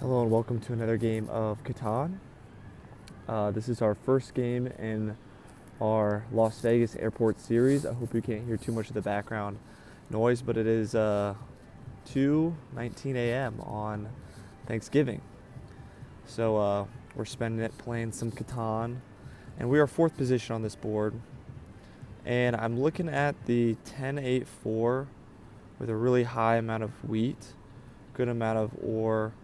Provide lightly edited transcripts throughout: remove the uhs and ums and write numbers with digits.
Hello and welcome to another game of Catan. This is our first game in our Las Vegas Airport series. I hope you can't hear too much of the background noise, but it is 2:19 a.m. on Thanksgiving. So we're spending it playing some Catan, and we are fourth position on this board. And I'm looking at the 10-8-4 with a really high amount of wheat, good amount of ore.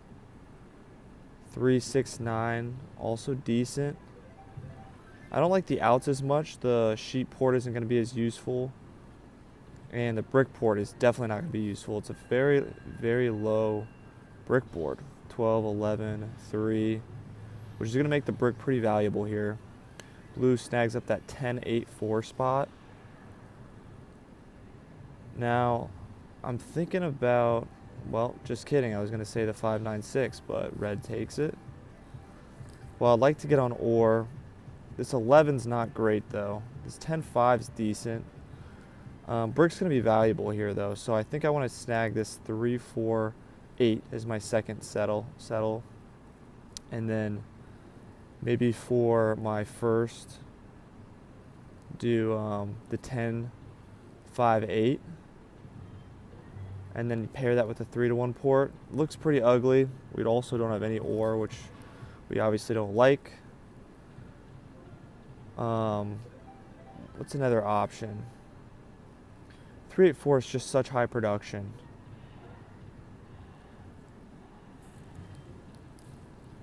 3-6-9, also decent. I don't like the outs as much. The sheet port isn't going to be as useful, and the brick port is definitely not going to be useful. It's a very, very low brick board, 12, 11, 3, which is going to make the brick pretty valuable here. Blue snags up that 10-8-4 spot. Now, I'm thinking about, well, just kidding. I was going to say the 5-9-6, but red takes it. Well, I'd like to get on ore. This 11's not great, though. This 10-5's decent. Brick's going to be valuable here, though, so I think I want to snag this 3-4-8 as my second settle. And then maybe for my first, do the 10-5-8. And then pair that with a 3-1 port. Looks pretty ugly. We also don't have any ore, which we obviously don't like. What's another option? 3-8-4 is just such high production.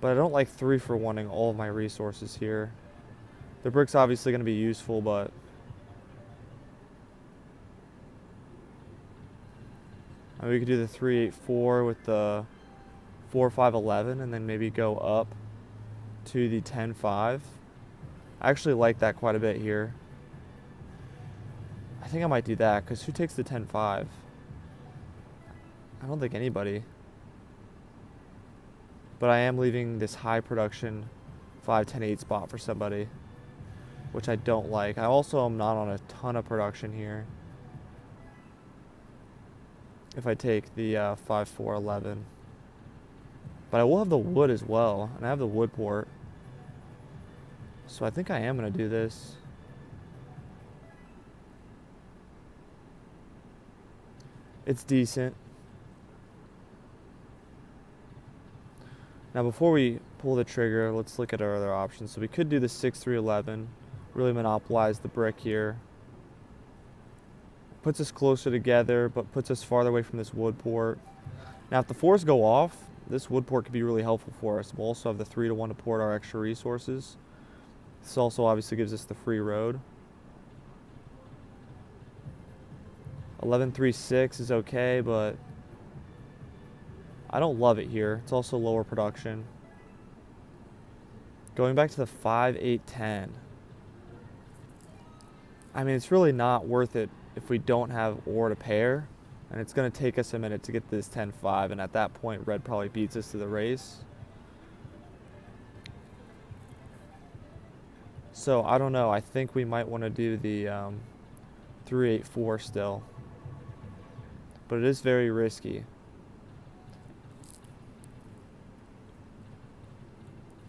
But I don't like 3-for-1ing all of my resources here. The brick's obviously going to be useful, but we could do the 3-8-4 with the 4-5-11 and then maybe go up to the 10-5. I actually like that quite a bit here. I think I might do that because who takes the 10-5? I don't think anybody. But I am leaving this high production 5-10-8 spot for somebody, which I don't like. I also am not on a ton of production here. If I take the 5-4-11. But I will have the wood as well, and I have the wood port. So I think I am going to do this. It's decent. Now before we pull the trigger, let's look at our other options. So we could do the 6-3-11, really monopolize the brick here. Puts us closer together, but puts us farther away from this wood port. Now, if the 4s go off, this wood port could be really helpful for us. We'll also have the 3-1 to port our extra resources. This also obviously gives us the free road. 11-3-6 is okay, but I don't love it here. It's also lower production. Going back to the 5-8-10. I mean, it's really not worth it if we don't have ore to pair, and it's going to take us a minute to get this 10-5, and at that point red probably beats us to the race. So I don't know, I think we might want to do the 3-8-4 still, but it is very risky.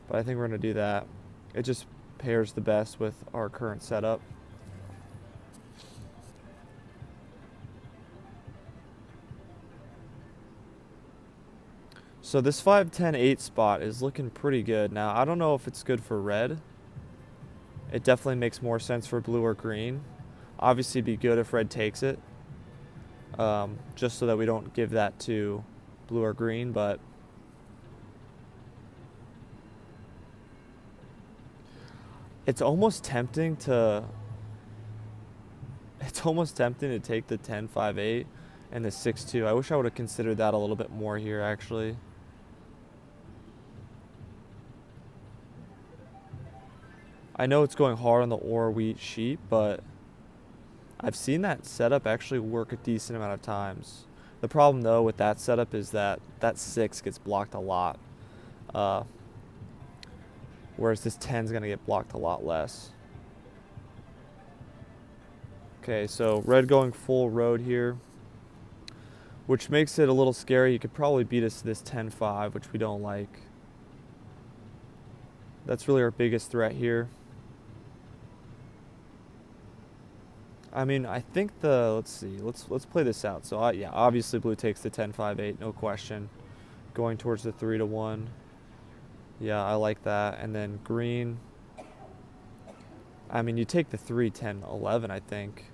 But I think we're going to do that. It just pairs the best with our current setup. So this 5-10-8 spot is looking pretty good. Now, I don't know if it's good for red. It definitely makes more sense for blue or green. Obviously, it'd be good if red takes it, just so that we don't give that to blue or green, but it's almost tempting to take the 10-5-8 and the 6-2. I wish I would have considered that a little bit more here, actually. I know it's going hard on the ore wheat sheet, but I've seen that setup actually work a decent amount of times. The problem, though, with that setup is that 6 gets blocked a lot, whereas this 10 is going to get blocked a lot less. Okay, so red going full road here. which makes it a little scary. He could probably beat us to this 10-5, which we don't like. That's really our biggest threat here. I mean, I think let's see, let's play this out. So yeah, obviously blue takes the 10-5-8, no question. Going towards the 3-1. Yeah, I like that. And then green, I mean, you take the 3-10-11, I think.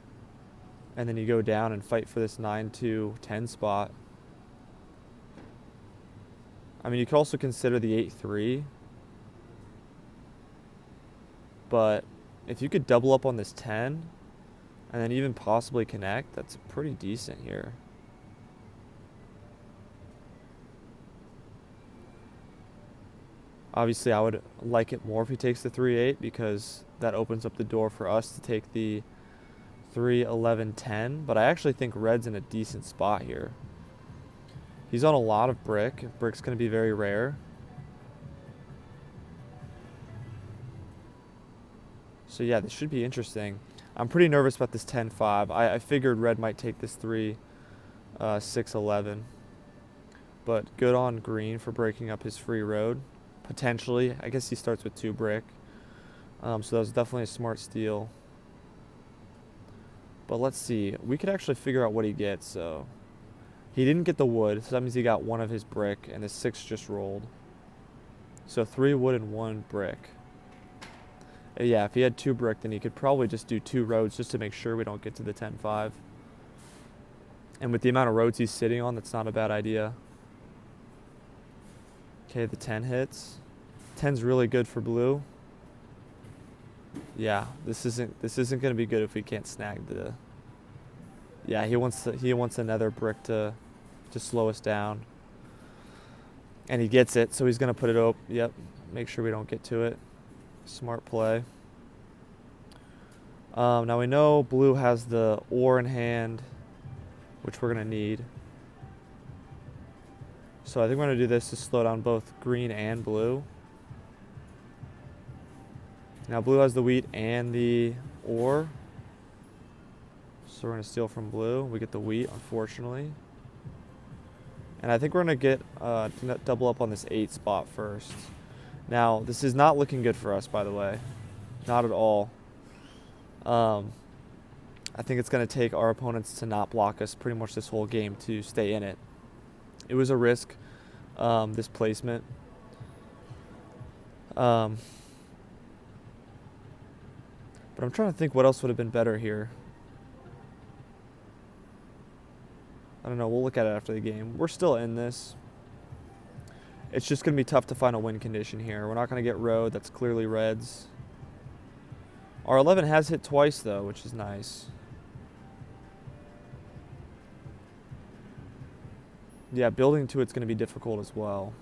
And then you go down and fight for this 9-2-10 spot. I mean, you could also consider the 8-3. But if you could double up on this 10 and then even possibly connect, that's pretty decent here. Obviously, I would like it more if he takes the 3-8 because that opens up the door for us to take the 3-11-10. But I actually think red's in a decent spot here. He's on a lot of brick. Brick's going to be very rare. So yeah, this should be interesting. I'm pretty nervous about this 10-5. I figured red might take this 3-6-11. But good on green for breaking up his free road. Potentially. I guess he starts with 2 brick. So that was definitely a smart steal. But let's see. We could actually figure out what he gets. So he didn't get the wood. So that means he got 1 of his brick. And the 6 just rolled. So 3 wood and 1 brick. Yeah, if he had 2 brick, then he could probably just do 2 roads just to make sure we don't get to the 10-5. And with the amount of roads he's sitting on, that's not a bad idea. Okay, the 10 hits. 10's really good for blue. Yeah, this isn't going to be good if we can't snag the. Yeah, he wants another brick to slow us down. And he gets it, so he's going to put it up. Yep, make sure we don't get to it. Smart play. Now we know blue has the ore in hand, which we're going to need. So I think we're going to do this to slow down both green and blue. Now blue has the wheat and the ore. So we're going to steal from blue. We get the wheat, unfortunately. And I think we're going to get double up on this 8 spot first. Now, this is not looking good for us, by the way. Not at all. I think it's going to take our opponents to not block us pretty much this whole game to stay in it. It was a risk, this placement. But I'm trying to think what else would have been better here. I don't know. We'll look at it after the game. We're still in this. It's just going to be tough to find a win condition here. We're not going to get road. That's clearly reds. Our 11 has hit twice, though, which is nice. Yeah, building to it's going to be difficult as well.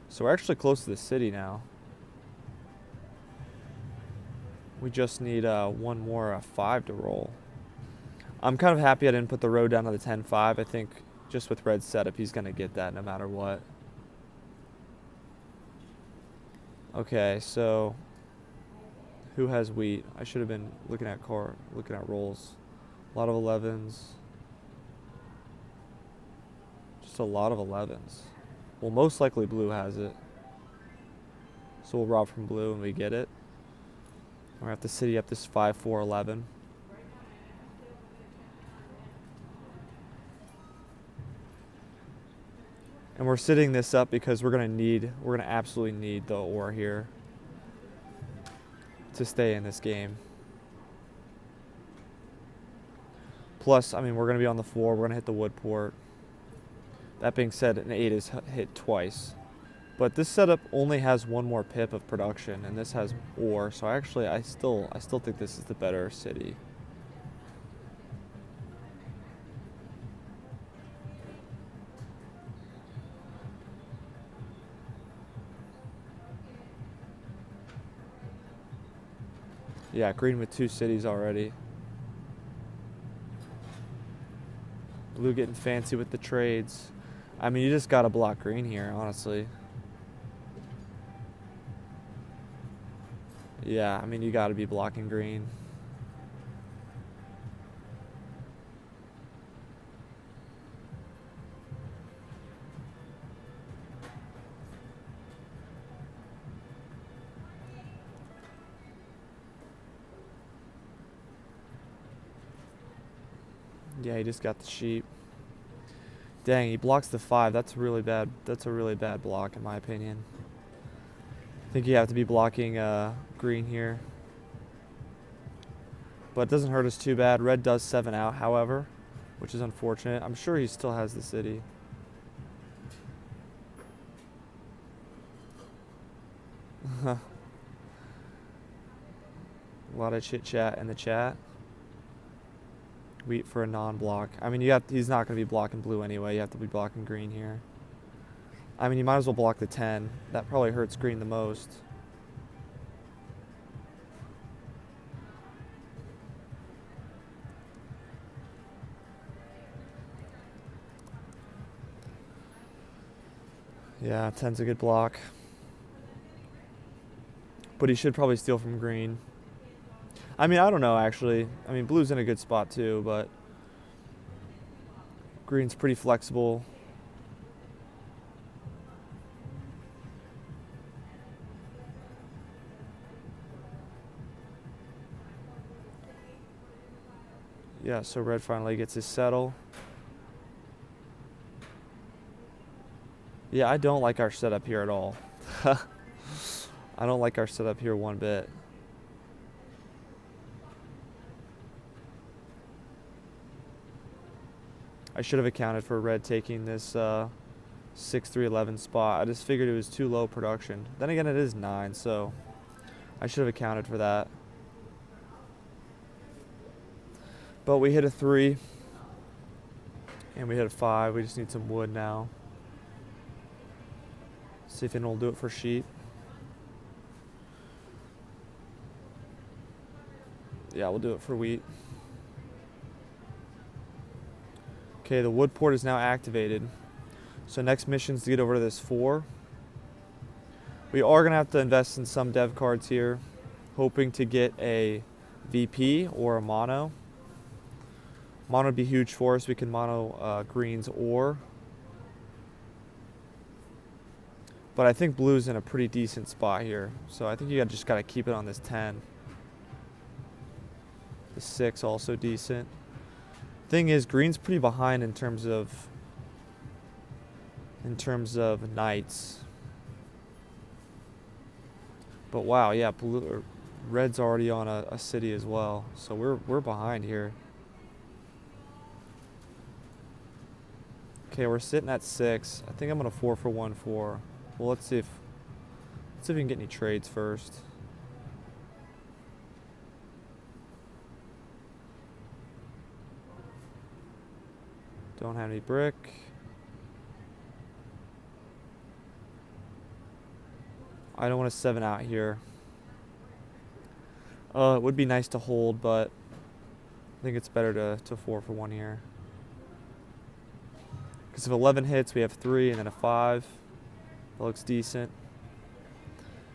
So we're actually close to the city now. We just need one more 5 to roll. I'm kind of happy I didn't put the road down to the 10-5. I think just with red's setup, he's going to get that no matter what. Okay, so who has wheat? I should have been looking at rolls. A lot of 11s. Just a lot of 11s. Well, most likely blue has it. So we'll rob from blue and we get it. We're going to have to city up this 5-4-11. And we're sitting this up because we're going to absolutely need the ore here to stay in this game. Plus, I mean, we're going to be on the 4. We're going to hit the wood port. That being said, an 8 is hit twice. But this setup only has 1 more pip of production, and this has ore. So I still think this is the better city. Yeah, green with 2 cities already. Blue getting fancy with the trades. I mean, you just got to block green here, honestly. Yeah, I mean, you got to be blocking green. Yeah, he just got the sheep. Dang, he blocks the 5. That's really bad. That's a really bad block in my opinion. I think you have to be blocking green here. But it doesn't hurt us too bad. Red does 7 out, however, which is unfortunate. I'm sure he still has the city. A lot of chit chat in the chat. Wheat for a non-block. I mean, he's not going to be blocking blue anyway. You have to be blocking green here. I mean, you might as well block the 10. That probably hurts green the most. Yeah, 10's a good block. But he should probably steal from green. I mean, I don't know, actually. I mean, blue's in a good spot, too, but green's pretty flexible. Yeah, so red finally gets his settle. Yeah, I don't like our setup here at all. I don't like our setup here one bit. I should have accounted for red taking this 6-3-11 spot. I just figured it was too low production. Then again, it is 9, so I should have accounted for that. But we hit a 3, and we hit a 5. We just need some wood now. See if anyone will do it for sheep. Yeah, we'll do it for wheat. Okay, the wood port is now activated. So next mission is to get over to this 4. We are going to have to invest in some dev cards here, hoping to get a VP or a mono. Mono would be huge for us. We can mono greens or. But I think blue's in a pretty decent spot here. So I think you just got to keep it on this 10. The 6 also decent. Thing is, green's pretty behind in terms of knights. But wow, yeah, red's already on a city as well. So we're behind here. Okay, we're sitting at 6. I think I'm gonna 4 for 1 4. Well, let's see if we can get any trades first. Don't have any brick. I don't want to 7 out here. It would be nice to hold, but I think it's better to 4 for 1 here. Because if 11 hits, we have 3 and then a 5. That looks decent.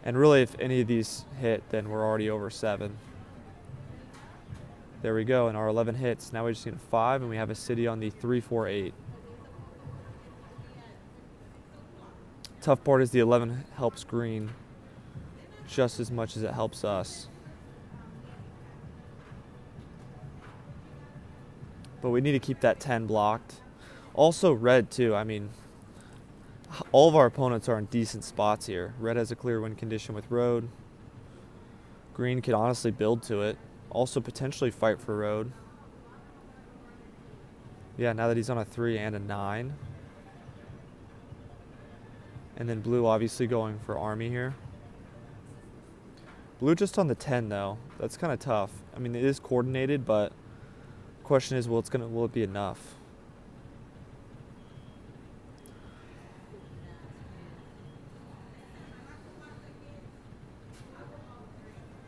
And really, if any of these hit, then we're already over 7. There we go, and our 11 hits. Now we just need a 5, and we have a city on the 3-4-8. Tough part is the 11 helps green just as much as it helps us. But we need to keep that 10 blocked. Also red too. I mean, all of our opponents are in decent spots here. Red has a clear win condition with road. Green could honestly build to it. Also potentially fight for road. Yeah, now that he's on a 3 and a 9. And then blue obviously going for army here. Blue just on the 10 though. That's kind of tough. I mean, it is coordinated, but the question is, will it be enough?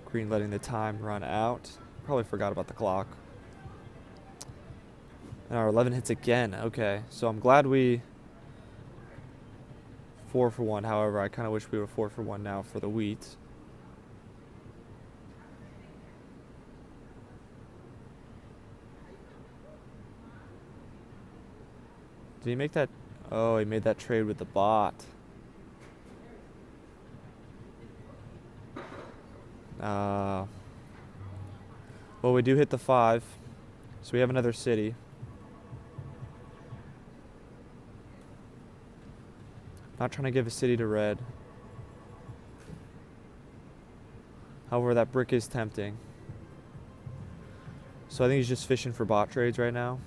Green letting the time run out. Probably forgot about the clock. And our 11 hits again. Okay, so I'm glad we 4 for 1. However, I kind of wish we were 4 for 1 now for the wheat. Did he make that? Oh, he made that trade with the bot. Well, we do hit the 5, so we have another city. Not trying to give a city to red. However, that brick is tempting. So I think he's just fishing for bot trades right now.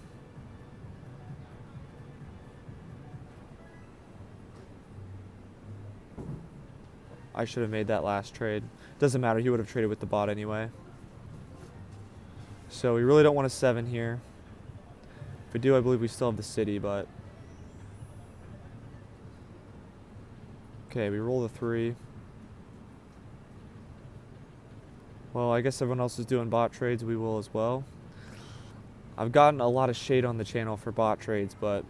I should have made that last trade. Doesn't matter, he would have traded with the bot anyway. So we really don't want a 7 here. If we do, I believe we still have the city, but... Okay, we roll the 3. Well, I guess everyone else is doing bot trades. We will as well. I've gotten a lot of shade on the channel for bot trades, but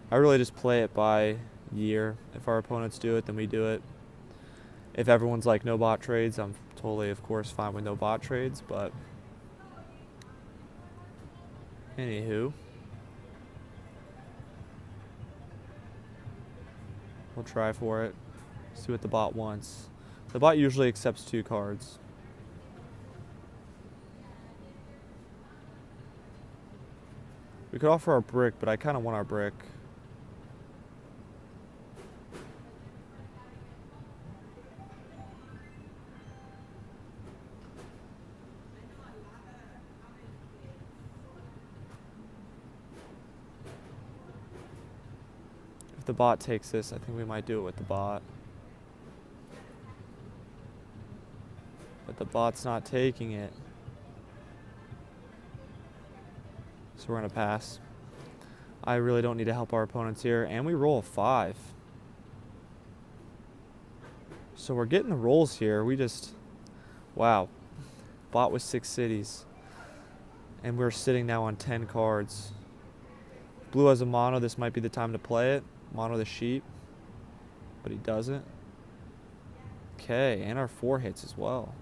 I really just play it by year. If our opponents do it, then we do it. If everyone's like no bot trades, I'm totally, of course, fine with no bot trades, but anywho, we'll try for it. See what the bot wants. The bot usually accepts 2 cards. We could offer our brick, but I kind of want our brick. If the bot takes this, I think we might do it with the bot. But the bot's not taking it. So we're going to pass. I really don't need to help our opponents here. And we roll a 5. So we're getting the rolls here. We just... Wow. Bot with 6 cities. And we're sitting now on 10 cards. Blue has a mono. This might be the time to play it. Mono the sheep. But he doesn't. Okay. And our 4 hits as well.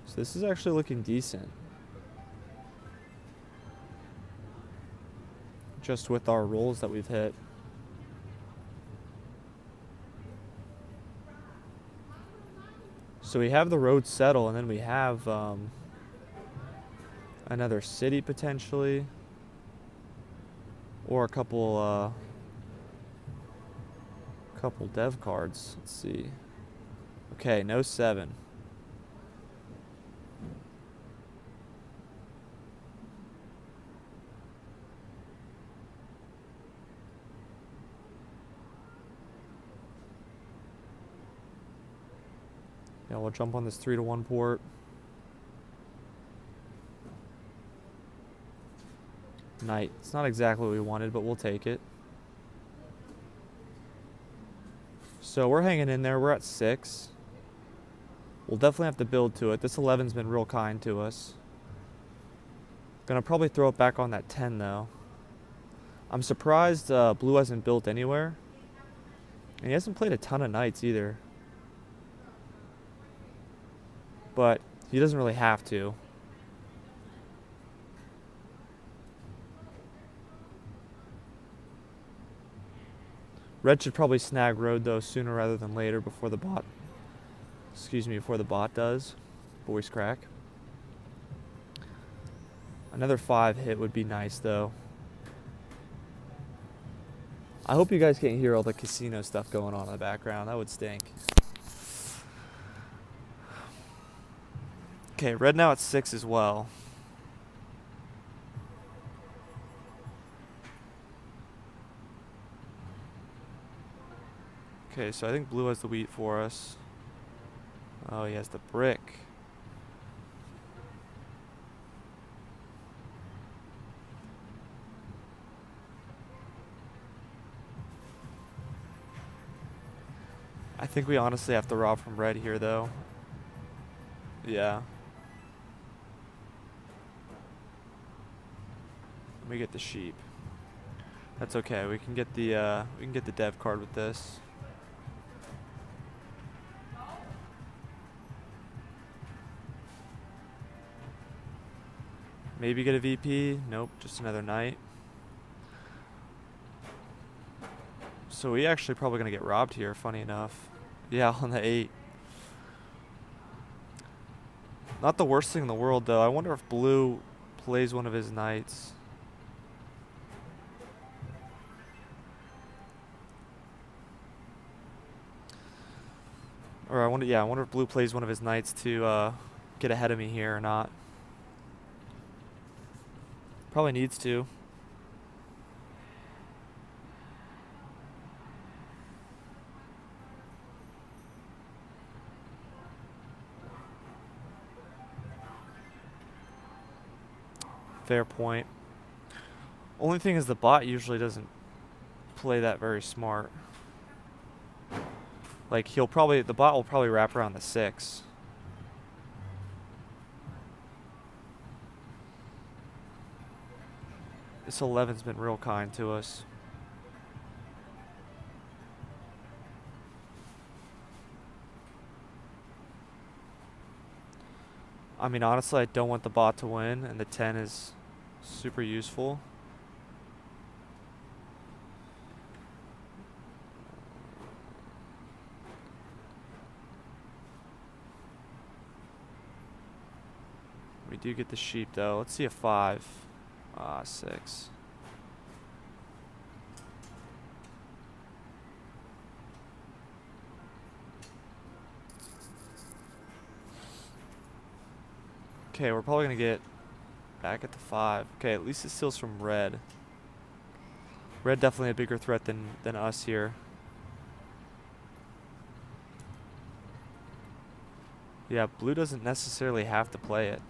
So this is actually looking decent. Just with our rolls that we've hit. So we have the road settle, and then we have another city potentially, or a couple dev cards. Let's see. Okay, no 7. Yeah, we'll jump on this 3-1 port. Knight. It's not exactly what we wanted, but we'll take it. So we're hanging in there. We're at 6. We'll definitely have to build to it. This 11's been real kind to us. Gonna probably throw it back on that 10, though. I'm surprised Blue hasn't built anywhere. And he hasn't played a ton of knights either. But he doesn't really have to. Red should probably snag road though sooner rather than later before the bot. Before the bot does. Voice crack. Another 5 hit would be nice though. I hope you guys can't hear all the casino stuff going on in the background. That would stink. Okay, red now at 6 as well. Okay, so I think blue has the wheat for us. Oh, he has the brick. I think we honestly have to rob from red here, though. Yeah. Let me get the sheep. That's okay. We can get the dev card with this. Maybe get a VP. Nope, just another knight. So we actually probably gonna get robbed here. Funny enough. Yeah, on the 8. Not the worst thing in the world, though. I wonder if blue plays one of his knights. Or I wonder if blue plays one of his knights to get ahead of me here or not. Probably needs to. Fair point. Only thing is the bot usually doesn't play that very smart. Like the bot will probably wrap around the 6. This 11's been real kind to us. I mean, honestly, I don't want the bot to win, and the 10 is super useful. We do get the sheep, though. Let's see a 5. 6. Okay, we're probably going to get back at the 5. Okay, at least it steals from red. Red definitely a bigger threat than us here. Yeah, blue doesn't necessarily have to play it.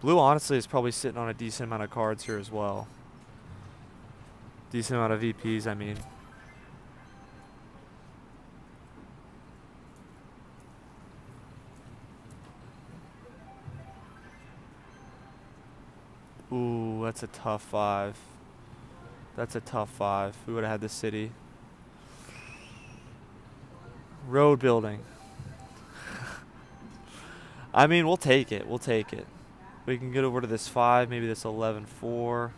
Blue, honestly, is probably sitting on a decent amount of cards here as well. Decent amount of VPs, I mean. Ooh, that's a tough 5. That's a tough 5. We would have had the city. Road building. I mean, we'll take it. We'll take it. We can get over to this 5, maybe this 11-4.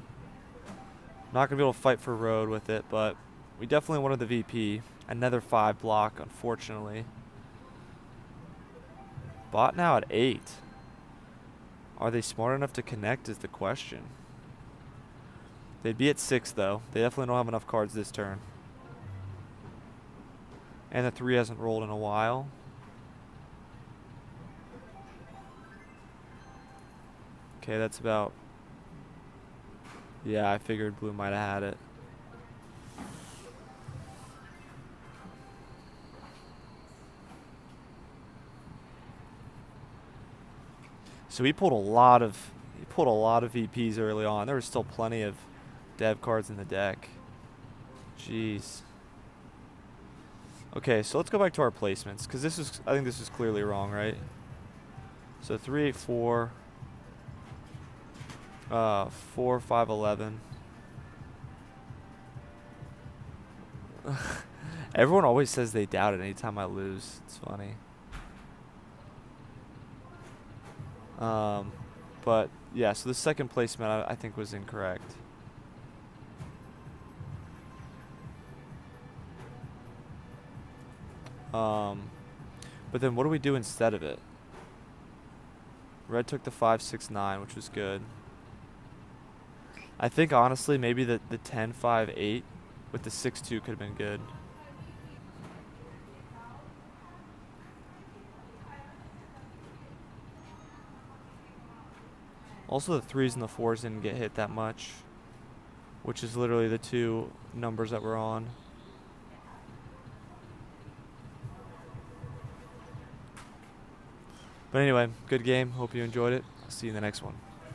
Not going to be able to fight for road with it, but we definitely wanted the VP. Another 5 block, unfortunately. Bot now at 8. Are they smart enough to connect is the question. They'd be at 6, though. They definitely don't have enough cards this turn. And the 3 hasn't rolled in a while. Okay, that's about... Yeah, I figured blue might have had it. So he pulled a lot of VPs early on. There was still plenty of dev cards in the deck. Jeez. Okay, so let's go back to our placements, because I think this is clearly wrong, right? So 3, 8, 4, 4, 5, 11. Everyone always says they doubt it anytime I lose. It's funny. But yeah, so the second placement I think was incorrect. But then what do we do instead of it? Red took the 5, 6, 9, which was good. I think honestly maybe the 10, 5, 8 with the 6, 2 could have been good. Also the 3s and the 4s didn't get hit that much, which is literally the 2 numbers that we're on. But anyway, good game. Hope you enjoyed it. I'll see you in the next one.